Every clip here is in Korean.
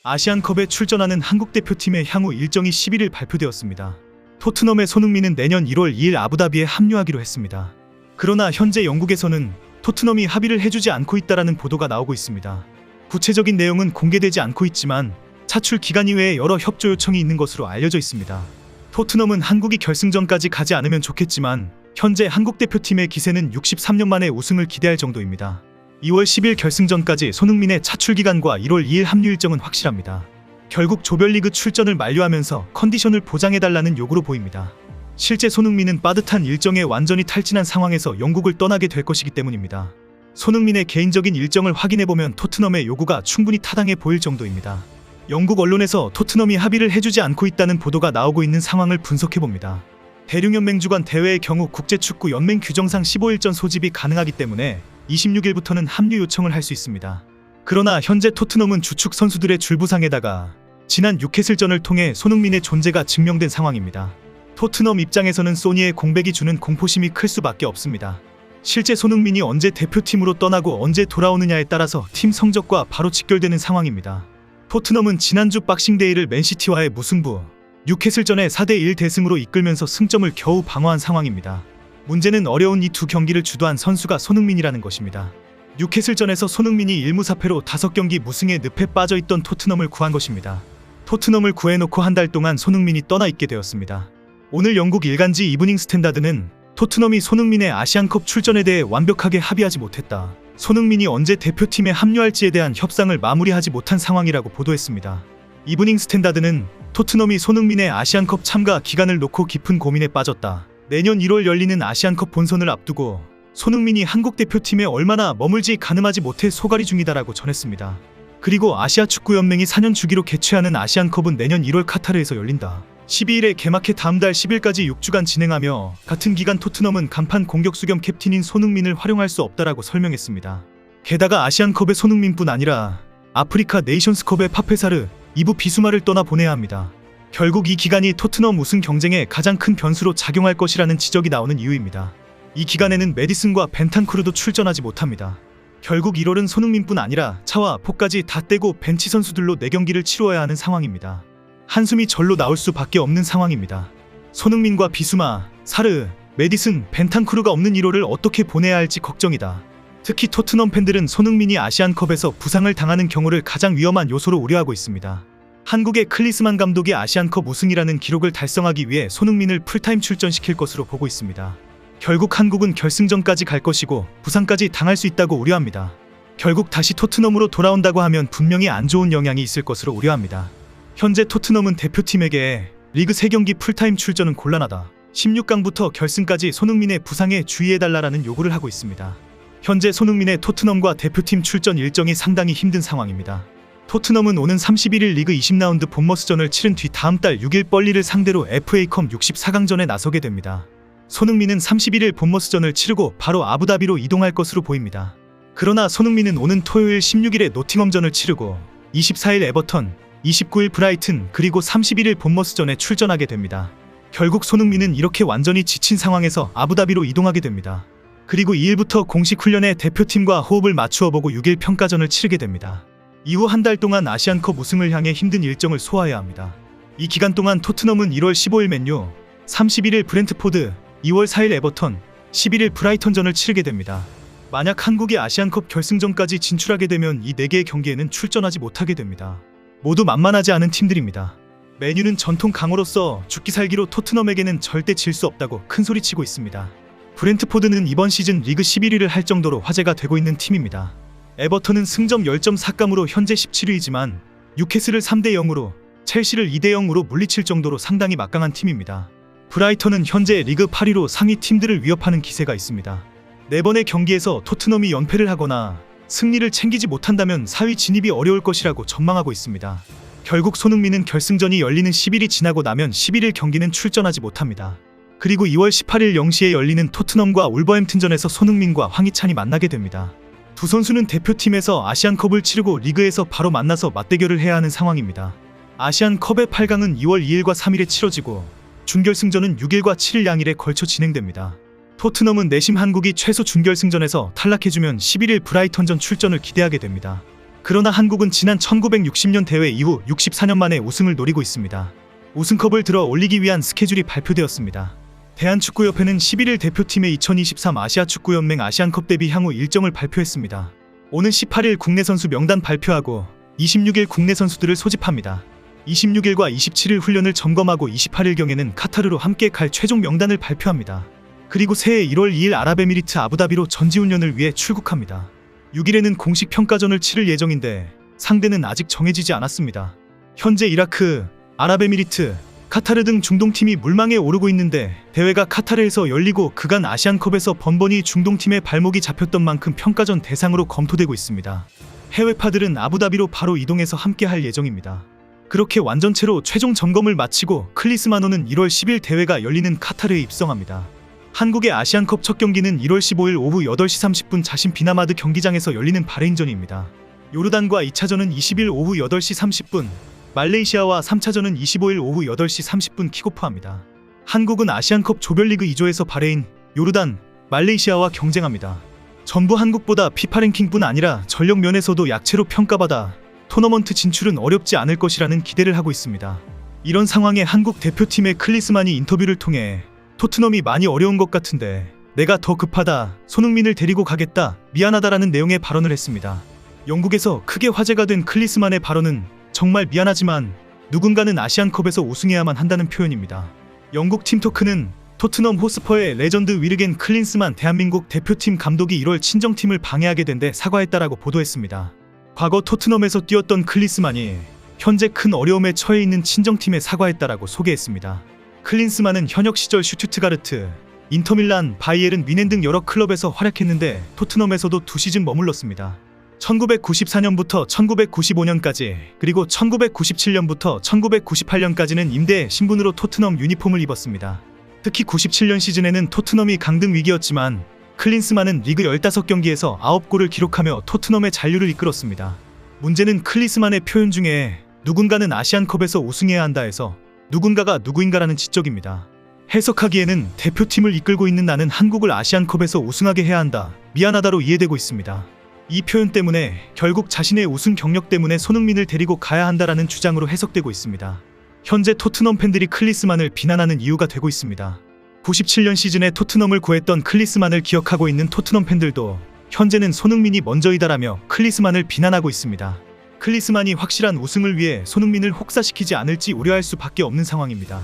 아시안컵에 출전하는 한국 대표팀의 향후 일정이 11일 발표되었습니다. 토트넘의 손흥민은 내년 1월 2일 아부다비에 합류하기로 했습니다. 그러나 현재 영국에서는 토트넘이 합의를 해주지 않고 있다는 보도가 나오고 있습니다. 구체적인 내용은 공개되지 않고 있지만 차출 기간 이외에 여러 협조 요청이 있는 것으로 알려져 있습니다. 토트넘은 한국이 결승전까지 가지 않으면 좋겠지만 현재 한국 대표팀의 기세는 63년 만에 우승을 기대할 정도입니다. 2월 10일 결승전까지 손흥민의 차출 기간과 1월 2일 합류 일정은 확실합니다. 결국 조별리그 출전을 만료하면서 컨디션을 보장해달라는 요구로 보입니다. 실제 손흥민은 빠듯한 일정에 완전히 탈진한 상황에서 영국을 떠나게 될 것이기 때문입니다. 손흥민의 개인적인 일정을 확인해보면 토트넘의 요구가 충분히 타당해 보일 정도입니다. 영국 언론에서 토트넘이 합의를 해주지 않고 있다는 보도가 나오고 있는 상황을 분석해봅니다. 대륙연맹 주관 대회의 경우 국제축구연맹 규정상 15일전 소집이 가능하기 때문에 26일부터는 합류 요청을 할 수 있습니다. 그러나 현재 토트넘은 주축 선수들의 줄부상에다가 지난 뉴캐슬전을 통해 손흥민의 존재가 증명된 상황입니다. 토트넘 입장에서는 소니의 공백이 주는 공포심이 클 수밖에 없습니다. 실제 손흥민이 언제 대표팀으로 떠나고 언제 돌아오느냐에 따라서 팀 성적과 바로 직결되는 상황입니다. 토트넘은 지난주 박싱데이를 맨시티와의 무승부, 뉴캐슬전에 4대1 대승으로 이끌면서 승점을 겨우 방어한 상황입니다. 문제는 어려운 이 두 경기를 주도한 선수가 손흥민이라는 것입니다. 뉴캐슬전에서 손흥민이 1무4패로 5경기 무승의 늪에 빠져있던 토트넘을 구한 것입니다. 토트넘을 구해놓고 한 달 동안 손흥민이 떠나 있게 되었습니다. 오늘 영국 일간지 이브닝 스탠다드는 토트넘이 손흥민의 아시안컵 출전에 대해 완벽하게 합의하지 못했다. 손흥민이 언제 대표팀에 합류할지에 대한 협상을 마무리하지 못한 상황이라고 보도했습니다. 이브닝 스탠다드는 토트넘이 손흥민의 아시안컵 참가 기간을 놓고 깊은 고민에 빠졌다. 내년 1월 열리는 아시안컵 본선을 앞두고 손흥민이 한국 대표팀에 얼마나 머물지 가늠하지 못해 소갈이 중이다라고 전했습니다. 그리고 아시아축구연맹이 4년 주기로 개최하는 아시안컵은 내년 1월 카타르에서 열린다. 12일에 개막해 다음 달 10일까지 6주간 진행하며 같은 기간 토트넘은 간판 공격수 겸 캡틴인 손흥민을 활용할 수 없다라고 설명했습니다. 게다가 아시안컵의 손흥민뿐 아니라 아프리카 네이션스컵의 파페사르, 이부 비수마를 떠나 보내야 합니다. 결국 이 기간이 토트넘 우승 경쟁에 가장 큰 변수로 작용할 것이라는 지적이 나오는 이유입니다. 이 기간에는 메디슨과 벤탄쿠르도 출전하지 못합니다. 결국 1월은 손흥민뿐 아니라 차와 포까지 다 떼고 벤치 선수들로 4경기를 치러야 하는 상황입니다. 한숨이 절로 나올 수밖에 없는 상황입니다. 손흥민과 비수마, 사르, 메디슨, 벤탄쿠르가 없는 1월을 어떻게 보내야 할지 걱정이다. 특히 토트넘 팬들은 손흥민이 아시안컵에서 부상을 당하는 경우를 가장 위험한 요소로 우려하고 있습니다. 한국의 클리스만 감독이 아시안컵 우승이라는 기록을 달성하기 위해 손흥민을 풀타임 출전시킬 것으로 보고 있습니다. 결국 한국은 결승전까지 갈 것이고 부상까지 당할 수 있다고 우려합니다. 결국 다시 토트넘으로 돌아온다고 하면 분명히 안 좋은 영향이 있을 것으로 우려합니다. 현재 토트넘은 대표팀에게 리그 3경기 풀타임 출전은 곤란하다. 16강부터 결승까지 손흥민의 부상에 주의해달라는 요구를 하고 있습니다. 현재 손흥민의 토트넘과 대표팀 출전 일정이 상당히 힘든 상황입니다. 토트넘은 오는 31일 리그 20라운드 본머스전을 치른 뒤 다음 달 6일 뻘리를 상대로 FA컵 64강전에 나서게 됩니다. 손흥민은 31일 본머스전을 치르고 바로 아부다비로 이동할 것으로 보입니다. 그러나 손흥민은 오는 토요일 16일에 노팅엄전을 치르고 24일 에버턴, 29일 브라이튼 그리고 31일 본머스전에 출전하게 됩니다. 결국 손흥민은 이렇게 완전히 지친 상황에서 아부다비로 이동하게 됩니다. 그리고 2일부터 공식 훈련에 대표팀과 호흡을 맞추어보고 6일 평가전을 치르게 됩니다. 이후 한 달 동안 아시안컵 우승을 향해 힘든 일정을 소화해야 합니다. 이 기간 동안 토트넘은 1월 15일 맨유, 31일 브렌트포드, 2월 4일 에버턴, 11일 브라이턴전을 치르게 됩니다. 만약 한국이 아시안컵 결승전까지 진출하게 되면 이 4개의 경기에는 출전하지 못하게 됩니다. 모두 만만하지 않은 팀들입니다. 맨유는 전통 강호로서 죽기 살기로 토트넘에게는 절대 질 수 없다고 큰소리치고 있습니다. 브렌트포드는 이번 시즌 리그 11위를 할 정도로 화제가 되고 있는 팀입니다. 에버턴은 승점 10점 삭감으로 현재 17위이지만 뉴캐슬을 3대0으로 첼시를 2대0으로 물리칠 정도로 상당히 막강한 팀입니다. 브라이턴은 현재 리그 8위로 상위 팀들을 위협하는 기세가 있습니다. 4번의 경기에서 토트넘이 연패를 하거나 승리를 챙기지 못한다면 4위 진입이 어려울 것이라고 전망하고 있습니다. 결국 손흥민은 결승전이 열리는 10일이 지나고 나면 11일 경기는 출전하지 못합니다. 그리고 2월 18일 0시에 열리는 토트넘과 울버햄튼전에서 손흥민과 황희찬이 만나게 됩니다. 두 선수는 대표팀에서 아시안컵을 치르고 리그에서 바로 만나서 맞대결을 해야 하는 상황입니다. 아시안컵의 8강은 2월 2일과 3일에 치러지고 준결승전은 6일과 7일 양일에 걸쳐 진행됩니다. 토트넘은 내심 한국이 최소 준결승전에서 탈락해주면 11일 브라이턴전 출전을 기대하게 됩니다. 그러나 한국은 지난 1960년 대회 이후 64년 만에 우승을 노리고 있습니다. 우승컵을 들어 올리기 위한 스케줄이 발표되었습니다. 대한축구협회는 11일 대표팀의 2023 아시아축구연맹 아시안컵 대비 향후 일정을 발표했습니다. 오는 18일 국내 선수 명단 발표하고 26일 국내 선수들을 소집합니다. 26일과 27일 훈련을 점검하고 28일경에는 카타르로 함께 갈 최종 명단을 발표합니다. 그리고 새해 1월 2일 아랍에미리트 아부다비로 전지훈련을 위해 출국합니다. 6일에는 공식 평가전을 치를 예정인데 상대는 아직 정해지지 않았습니다. 현재 이라크, 아랍에미리트, 카타르 등 중동팀이 물망에 오르고 있는데 대회가 카타르에서 열리고 그간 아시안컵에서 번번이 중동팀의 발목이 잡혔던 만큼 평가전 대상으로 검토되고 있습니다. 해외파들은 아부다비로 바로 이동해서 함께 할 예정입니다. 그렇게 완전체로 최종 점검을 마치고 클리스마노는 1월 10일 대회가 열리는 카타르에 입성합니다. 한국의 아시안컵 첫 경기는 1월 15일 오후 8시 30분 자신 비나마드 경기장에서 열리는 바레인전입니다. 요르단과 2차전은 20일 오후 8시 30분, 말레이시아와 3차전은 25일 오후 8시 30분 킥오프합니다. 한국은 아시안컵 조별리그 2조에서 바레인, 요르단, 말레이시아와 경쟁합니다. 전부 한국보다 피파 랭킹뿐 아니라 전력 면에서도 약체로 평가받아 토너먼트 진출은 어렵지 않을 것이라는 기대를 하고 있습니다. 이런 상황에 한국 대표팀의 클리스만이 인터뷰를 통해 토트넘이 많이 어려운 것 같은데 내가 더 급하다, 손흥민을 데리고 가겠다, 미안하다라는 내용의 발언을 했습니다. 영국에서 크게 화제가 된 클리스만의 발언은 정말 미안하지만 누군가는 아시안컵에서 우승해야만 한다는 표현입니다. 영국 팀토크는 토트넘 호스퍼의 레전드 위르겐 클린스만 대한민국 대표팀 감독이 1월 친정팀을 방해하게 된 데 사과했다라고 보도했습니다. 과거 토트넘에서 뛰었던 클린스만이 현재 큰 어려움에 처해 있는 친정팀에 사과했다라고 소개했습니다. 클린스만은 현역 시절 슈투트가르트, 인터밀란, 바이에른 뮌헨 등 여러 클럽에서 활약했는데 토트넘에서도 2시즌 머물렀습니다. 1994년부터 1995년까지 그리고 1997년부터 1998년까지는 임대 신분으로 토트넘 유니폼을 입었습니다. 특히 97년 시즌에는 토트넘이 강등 위기였지만 클린스만은 리그 15경기에서 9골을 기록하며 토트넘의 잔류를 이끌었습니다. 문제는 클린스만의 표현 중에 누군가는 아시안컵에서 우승해야 한다 해서 누군가가 누구인가라는 지적입니다. 해석하기에는 대표팀을 이끌고 있는 나는 한국을 아시안컵에서 우승하게 해야 한다, 미안하다로 이해되고 있습니다. 이 표현 때문에 결국 자신의 우승 경력 때문에 손흥민을 데리고 가야 한다라는 주장으로 해석되고 있습니다. 현재 토트넘 팬들이 클린스만을 비난하는 이유가 되고 있습니다. 97년 시즌에 토트넘을 구했던 클린스만을 기억하고 있는 토트넘 팬들도 현재는 손흥민이 먼저이다라며 클린스만을 비난하고 있습니다. 클린스만이 확실한 우승을 위해 손흥민을 혹사시키지 않을지 우려할 수밖에 없는 상황입니다.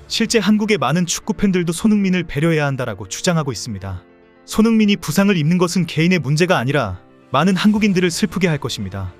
실제 한국의 많은 축구 팬들도 손흥민을 배려해야 한다라고 주장하고 있습니다. 손흥민이 부상을 입는 것은 개인의 문제가 아니라 많은 한국인들을 슬프게 할 것입니다.